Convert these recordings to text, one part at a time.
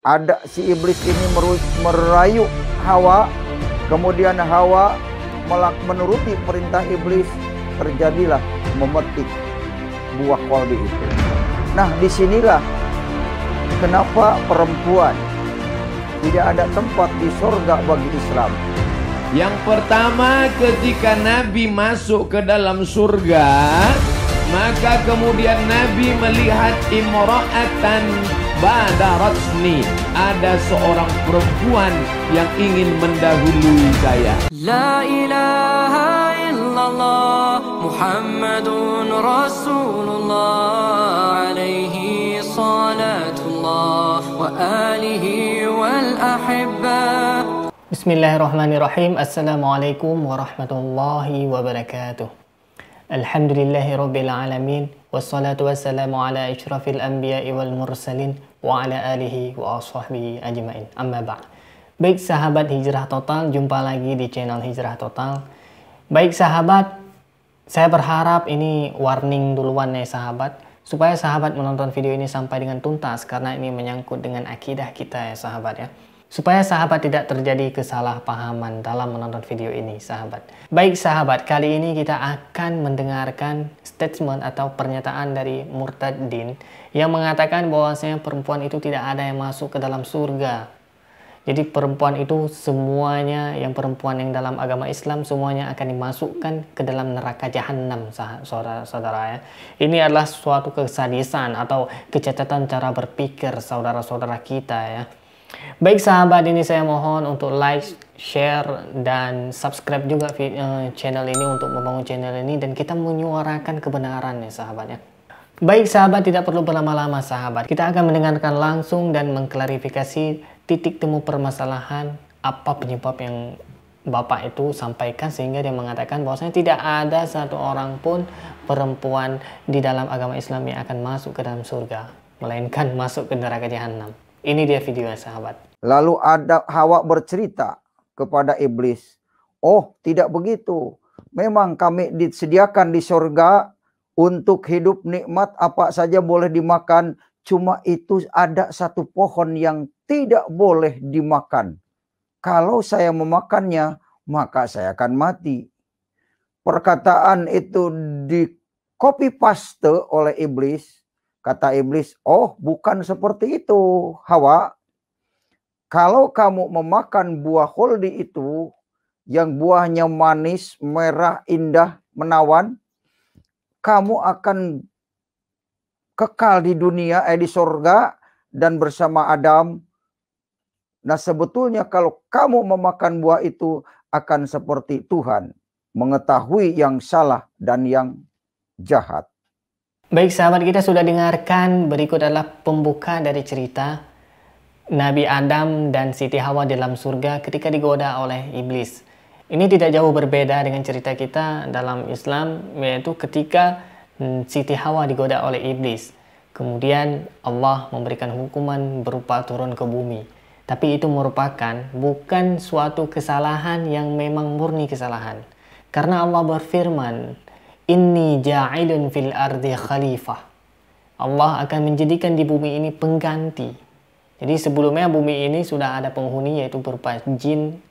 Ada si iblis ini merayu Hawa, kemudian Hawa menuruti perintah iblis, terjadilah memetik buah kolbi itu. Nah, disinilah kenapa perempuan tidak ada tempat di surga bagi Islam. Yang pertama, ketika Nabi masuk ke dalam surga, maka kemudian Nabi melihat imra'atan badaratni, ada seorang perempuan yang ingin mendahului saya. La ilaha illallah Muhammadun Rasulullah alaihi salatullah wa alihi wal ahibba. Bismillahirrahmanirrahim. Assalamualaikum warahmatullahi wabarakatuh. Alhamdulillahi rabbil alamin. Wassalatu wassalamu ala isyrafil anbiya'i wal mursalin wa ala alihi wa ashabihi ajma'in. Amma ba'd. Baik sahabat Hijrah Total, jumpa lagi di channel Hijrah Total. Baik sahabat, saya berharap ini warning duluan ya sahabat, supaya sahabat menonton video ini sampai dengan tuntas, karena ini menyangkut dengan akidah kita ya sahabat ya. Supaya sahabat tidak terjadi kesalahpahaman dalam menonton video ini sahabat. Baik sahabat, kali ini kita akan mendengarkan statement atau pernyataan dari Murtadin yang mengatakan bahwasanya perempuan itu tidak ada yang masuk ke dalam surga. Jadi perempuan itu semuanya, yang perempuan yang dalam agama Islam semuanya akan dimasukkan ke dalam neraka jahanam saudara-saudara ya. Ini adalah suatu kesadisan atau kecacatan cara berpikir saudara-saudara kita ya. Baik sahabat, ini saya mohon untuk like, share, dan subscribe juga channel ini untuk membangun channel ini dan kita menyuarakan kebenaran ya sahabat ya. Baik sahabat, tidak perlu berlama-lama sahabat. Kita akan mendengarkan langsung dan mengklarifikasi titik temu permasalahan apa penyebab yang Bapak itu sampaikan sehingga dia mengatakan bahwasanya tidak ada satu orang pun perempuan di dalam agama Islam yang akan masuk ke dalam surga, melainkan masuk ke neraka jahanam. Ini dia videonya sahabat. Lalu ada Hawa bercerita kepada iblis, "Oh, tidak begitu. Memang kami disediakan di surga untuk hidup nikmat, apa saja boleh dimakan. Cuma itu ada satu pohon yang tidak boleh dimakan. Kalau saya memakannya, maka saya akan mati." Perkataan itu di copy paste oleh iblis. Kata iblis, "Oh, bukan seperti itu, Hawa. Kalau kamu memakan buah khuldi itu, yang buahnya manis, merah, indah, menawan, kamu akan kekal di dunia, di surga dan bersama Adam. Nah, sebetulnya kalau kamu memakan buah itu akan seperti Tuhan, mengetahui yang salah dan yang jahat." Baik sahabat, kita sudah dengarkan, berikut adalah pembuka dari cerita Nabi Adam dan Siti Hawa dalam surga ketika digoda oleh iblis. Ini tidak jauh berbeda dengan cerita kita dalam Islam, yaitu ketika Siti Hawa digoda oleh iblis. Kemudian Allah memberikan hukuman berupa turun ke bumi. Tapi itu merupakan bukan suatu kesalahan yang memang murni kesalahan. Karena Allah berfirman, "Inni ja'ilun fil ardi khalifah." Allah akan menjadikan di bumi ini pengganti. Jadi sebelumnya bumi ini sudah ada penghuni, yaitu berupa jin,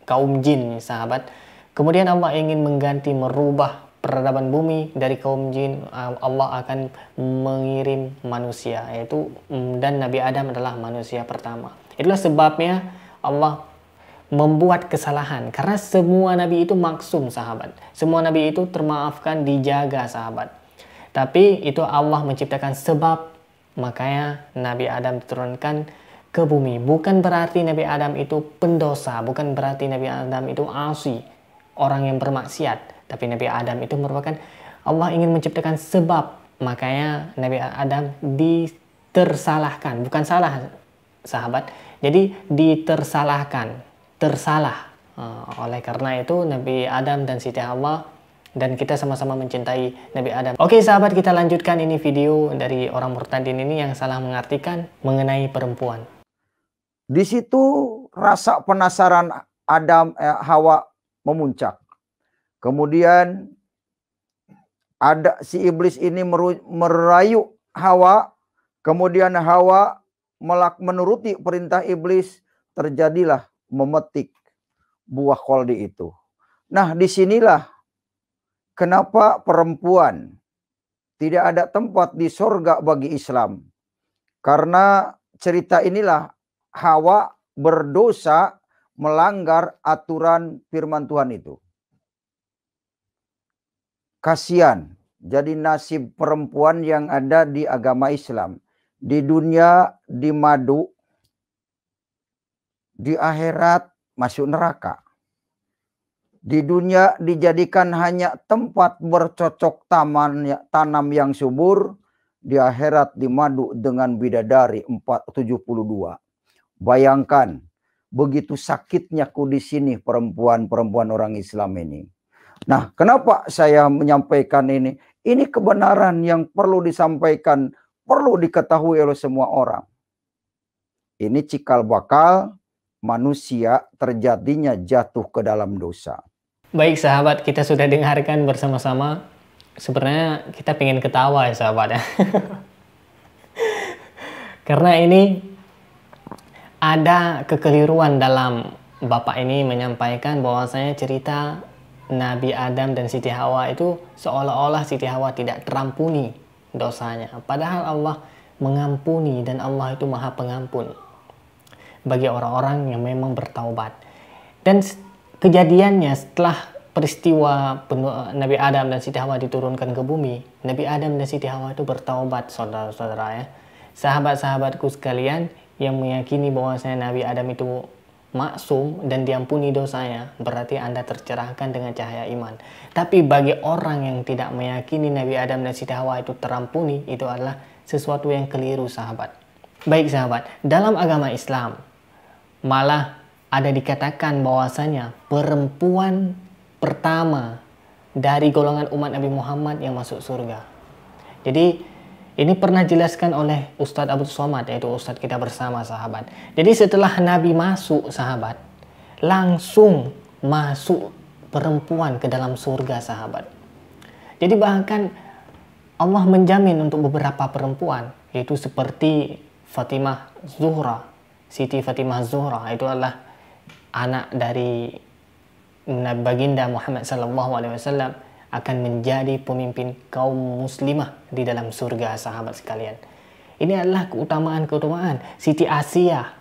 kaum jin sahabat. Kemudian Allah ingin mengganti, merubah peradaban bumi dari kaum jin. Allah akan mengirim manusia, yaitu dan Nabi Adam adalah manusia pertama. Itulah sebabnya Allah membuat kesalahan, karena semua nabi itu maksum sahabat, semua nabi itu termaafkan, dijaga sahabat. Tapi itu Allah menciptakan sebab, makanya Nabi Adam diturunkan ke bumi. Bukan berarti Nabi Adam itu pendosa, bukan berarti Nabi Adam itu asi, orang yang bermaksiat. Tapi Nabi Adam itu merupakan, Allah ingin menciptakan sebab, makanya Nabi Adam ditersalahkan, bukan salah sahabat, jadi ditersalahkan, tersalah. Oleh karena itu Nabi Adam dan Siti Hawa, dan kita sama-sama mencintai Nabi Adam. Oke sahabat, kita lanjutkan ini video dari orang Murtadin ini yang salah mengartikan mengenai perempuan. Di situ rasa penasaran Hawa memuncak. Kemudian ada si iblis ini merayu Hawa, kemudian Hawa menuruti perintah iblis, terjadilah memetik buah kholdi itu. Nah, disinilah kenapa perempuan tidak ada tempat di surga bagi Islam. Karena cerita inilah Hawa berdosa melanggar aturan firman Tuhan itu. Kasihan jadi nasib perempuan yang ada di agama Islam. Di dunia di madu, di akhirat masuk neraka. Di dunia dijadikan hanya tempat bercocok tanam yang subur, di akhirat dimadu dengan bidadari 472. Bayangkan begitu sakitnya ku di sini perempuan-perempuan orang Islam ini. Nah, kenapa saya menyampaikan ini? Ini kebenaran yang perlu disampaikan, perlu diketahui oleh semua orang. Ini cikal bakal manusia terjadinya jatuh ke dalam dosa. Baik sahabat, kita sudah dengarkan bersama-sama. Sebenarnya kita pengen ketawa ya sahabat ya. Karena ini ada kekeliruan dalam Bapak ini menyampaikan bahwasanya cerita Nabi Adam dan Siti Hawa itu seolah-olah Siti Hawa tidak terampuni dosanya. Padahal Allah mengampuni dan Allah itu Maha Pengampun bagi orang-orang yang memang bertaubat. Dan kejadiannya setelah peristiwa Nabi Adam dan Siti Hawa diturunkan ke bumi, Nabi Adam dan Siti Hawa itu bertaubat, saudara-saudara ya. Sahabat-sahabatku sekalian yang meyakini bahwasanya Nabi Adam itu maksum dan diampuni dosanya, berarti Anda tercerahkan dengan cahaya iman. Tapi bagi orang yang tidak meyakini Nabi Adam dan Siti Hawa itu terampuni, itu adalah sesuatu yang keliru sahabat. Baik sahabat, dalam agama Islam malah ada dikatakan bahwasanya perempuan pertama dari golongan umat Nabi Muhammad yang masuk surga. Jadi ini pernah dijelaskan oleh Ustadz Abdul Somad, yaitu Ustadz kita bersama sahabat. Jadi setelah Nabi masuk sahabat, langsung masuk perempuan ke dalam surga sahabat. Jadi bahkan Allah menjamin untuk beberapa perempuan, yaitu seperti Fatimah Zuhra, Siti Fatimah Zuhra, itu adalah anak dari Baginda Muhammad SAW, akan menjadi pemimpin kaum muslimah di dalam surga sahabat sekalian. Ini adalah keutamaan-keutamaan. Siti Asia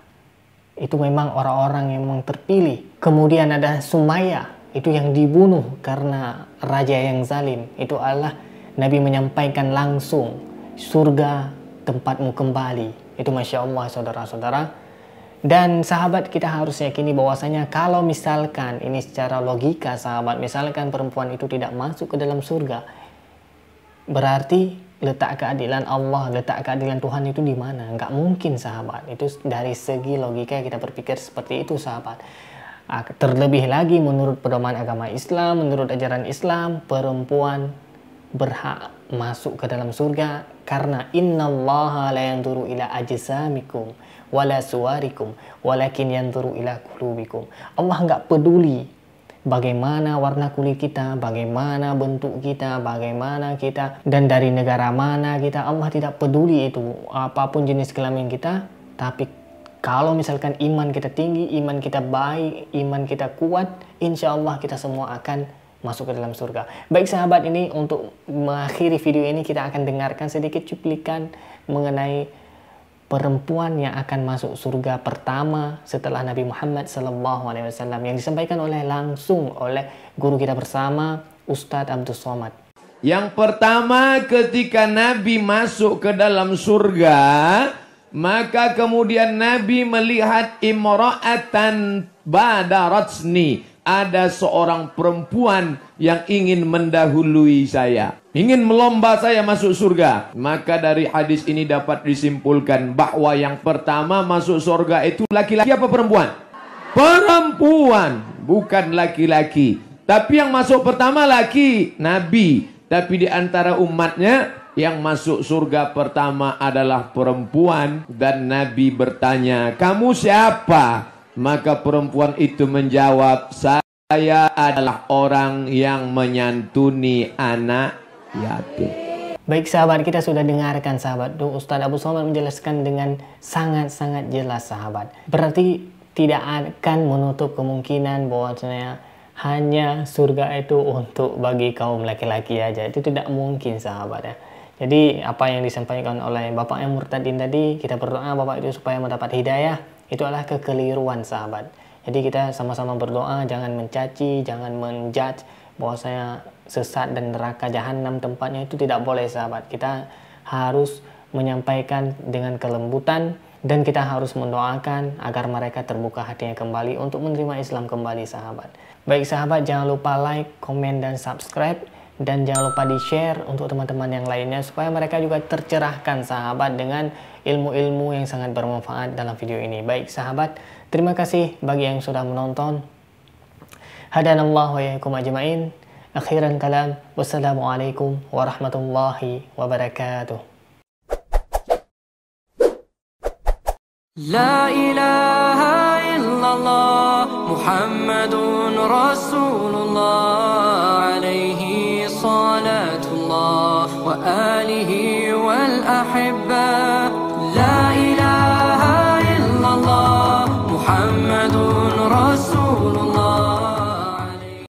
itu memang orang-orang yang memang terpilih. Kemudian ada Sumayyah, itu yang dibunuh karena raja yang zalim. Itu adalah Nabi menyampaikan langsung, surga tempatmu kembali. Itu Masya Allah saudara-saudara. Dan sahabat, kita harus yakini bahwasanya kalau misalkan ini secara logika sahabat, misalkan perempuan itu tidak masuk ke dalam surga, berarti letak keadilan Allah, letak keadilan Tuhan itu di mana? Nggak mungkin sahabat. Itu dari segi logika kita berpikir seperti itu sahabat. Terlebih lagi menurut pedoman agama Islam, menurut ajaran Islam, perempuan berhak masuk ke dalam surga karena innallaha la yanzuru ila ajsamikum wala suwarikum walakin yanzuru ila qulubikum. Allah nggak peduli bagaimana warna kulit kita, bagaimana bentuk kita, bagaimana kita dan dari negara mana kita. Allah tidak peduli itu apapun jenis kelamin kita. Tapi kalau misalkan iman kita tinggi, iman kita baik, iman kita kuat, insya Allah kita semua akan masuk ke dalam surga. Baik sahabat, ini untuk mengakhiri video ini kita akan dengarkan sedikit cuplikan mengenai perempuan yang akan masuk surga pertama setelah Nabi Muhammad SAW yang disampaikan langsung oleh guru kita bersama Ustadz Abdul Somad. Yang pertama, ketika Nabi masuk ke dalam surga, maka kemudian Nabi melihat imra'atan badaratsni, ada seorang perempuan yang ingin mendahului saya, ingin melomba saya masuk surga. Maka dari hadis ini dapat disimpulkan bahwa yang pertama masuk surga itu laki-laki apa perempuan? Perempuan, bukan laki-laki. Tapi yang masuk pertama laki, Nabi. Tapi di antara umatnya yang masuk surga pertama adalah perempuan. Dan Nabi bertanya, kamu siapa? Maka perempuan itu menjawab, saya adalah orang yang menyantuni anak yatim. Baik sahabat, kita sudah dengarkan sahabat. Tuh Ustaz Abu Somad menjelaskan dengan sangat-sangat jelas sahabat. Berarti tidak akan menutup kemungkinan bahwasanya hanya surga itu untuk bagi kaum laki-laki aja. Itu tidak mungkin sahabat ya. Jadi apa yang disampaikan oleh Bapak yang murtadin tadi, kita berdoa Bapak itu supaya mendapat hidayah, itu adalah kekeliruan sahabat. Jadi kita sama-sama berdoa, jangan mencaci, jangan menjudge bahwasanya sesat dan neraka jahanam tempatnya, itu tidak boleh sahabat. Kita harus menyampaikan dengan kelembutan dan kita harus mendoakan agar mereka terbuka hatinya kembali untuk menerima Islam kembali sahabat. Baik sahabat, jangan lupa like, komen, dan subscribe, dan jangan lupa di share untuk teman-teman yang lainnya supaya mereka juga tercerahkan sahabat dengan ilmu-ilmu yang sangat bermanfaat dalam video ini. Baik sahabat, terima kasih bagi yang sudah menonton. Hadanallahu wa iyyakum ajma'in. Akhiran kalam, wassalamualaikum warahmatullahi wabarakatuh. La ilaha illallah Muhammadun Rasulullah alaihi salatullah wa alihi wal ahibba